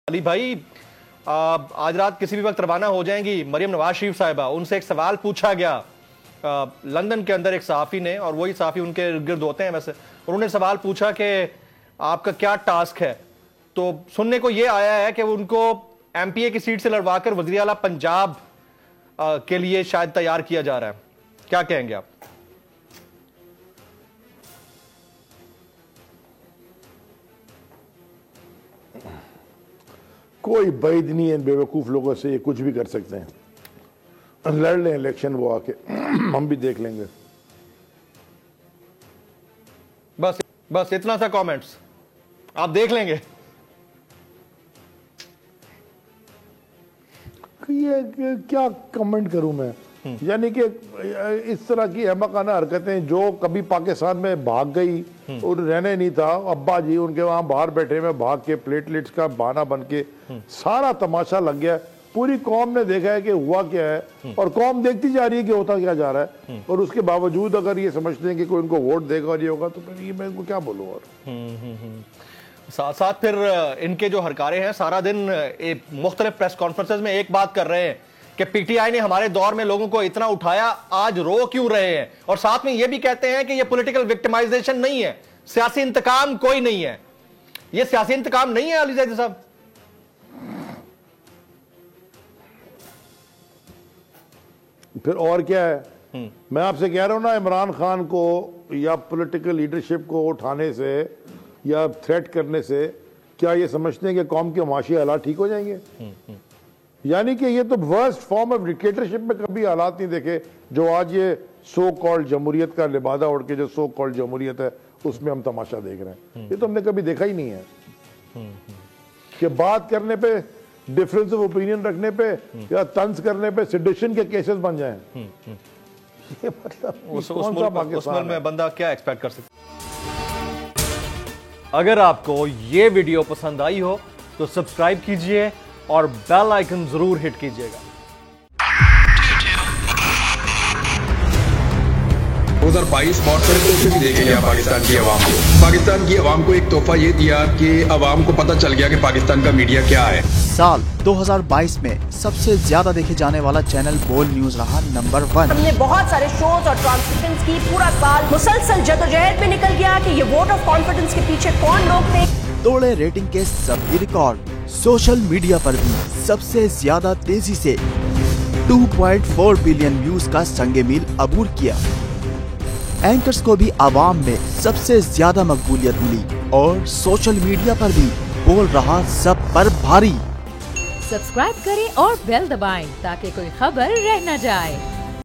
अली भाई, आज रात किसी भी वक्त रवाना हो जाएंगी मरियम नवाज शरीफ साहिबा। उनसे एक सवाल पूछा गया लंदन के अंदर एक सहाफ़ी ने, और वही सहाफ़ी उनके गिर्द होते हैं वैसे। उन्होंने सवाल पूछा कि आपका क्या टास्क है, तो सुनने को ये आया है कि उनको एमपीए की सीट से लड़वाकर वज़ीर आला पंजाब के लिए शायद तैयार किया जा रहा है। क्या कहेंगे आप? कोई बैद नहीं है बेवकूफ़ लोगों से, ये कुछ भी कर सकते हैं। लड़ लें इलेक्शन, वो आके हम भी देख लेंगे। बस इतना सा कमेंट्स, आप देख लेंगे। ये क्या कमेंट करूं मैं, यानी कि इस तरह की अहमकाना हरकतें जो कभी पाकिस्तान में भाग गई और रहने नहीं था, अब्बा जी उनके वहां बाहर बैठे में भाग के प्लेटलेट्स का बहाना बन के सारा तमाशा लग गया। पूरी कौम ने देखा है कि हुआ क्या है, और कौम देखती जा रही है कि होता क्या जा रहा है, और उसके बावजूद अगर ये समझते हैं कि कोई उनको वोट देगा और ये होगा, तो फिर ये मैं इनको क्या बोलूँ। और साथ साथ फिर इनके जो हरकारे हैं सारा दिन मुख्तलिफ प्रेस कॉन्फ्रेंसेस में एक बात कर रहे हैं कि पीटीआई ने हमारे दौर में लोगों को इतना उठाया, आज रो क्यों रहे हैं। और साथ में ये भी कहते हैं कि ये पॉलिटिकल विक्टिमाइजेशन नहीं है, सियासी इंतकाम कोई नहीं है। ये सियासी इंतकाम नहीं है अली ज़ैदी साहब। फिर और क्या है? मैं आपसे कह रहा हूं ना, इमरान खान को या पॉलिटिकल लीडरशिप को उठाने से या थ्रेट करने से क्या ये समझते हैं कि कौम के माशी हालात ठीक हो जाएंगे? यानी कि ये तो वर्स्ट फॉर्म ऑफ डिक्टेटरशिप में कभी हालात नहीं देखे जो आज ये सो कॉल्ड जमहूरियत का लिबादा उड़ के जो सो कॉल्ड जमहूरियत है उसमें हम तमाशा देख रहे हैं। ये तो हमने कभी देखा ही नहीं है कि बात करने पे, डिफरेंस ऑफ ओपिनियन रखने पे या तंज करने पे सेडिशन के केसेस बन जाएं। ये मतलब उस मुल्क में बंदा क्या एक्सपेक्ट कर सकता है। अगर आपको ये वीडियो पसंद आई हो तो सब्सक्राइब कीजिए और बेल आइकन जरूर हिट कीजिएगा। 2022 बहुत सारे तोहफे भी देखे गया पाकिस्तान की आवाम को। पाकिस्तान की आवाम को एक तोहफा ये दिया कि आवाम को पता चल गया कि पाकिस्तान का मीडिया क्या है। साल 2022 में सबसे ज्यादा देखे जाने वाला चैनल बोल न्यूज रहा नंबर 1। हमने बहुत सारे शोज और ट्रांसमिशंस की, पूरा साल मुसलसल जदोजहद में निकल गया कि ये वोट ऑफ कॉन्फिडेंस के पीछे कौन लोग थे। तोड़े रेटिंग के सभी रिकॉर्ड। सोशल मीडिया पर भी सबसे ज्यादा तेजी से 2.4 बिलियन व्यूज का संगे मील अबूर किया। एंकर्स को भी आवाम में सबसे ज्यादा मकबूलियत मिली और सोशल मीडिया पर भी बोल रहा सब पर भारी। सब्सक्राइब करें और बेल दबाएं ताकि कोई खबर रह न जाए।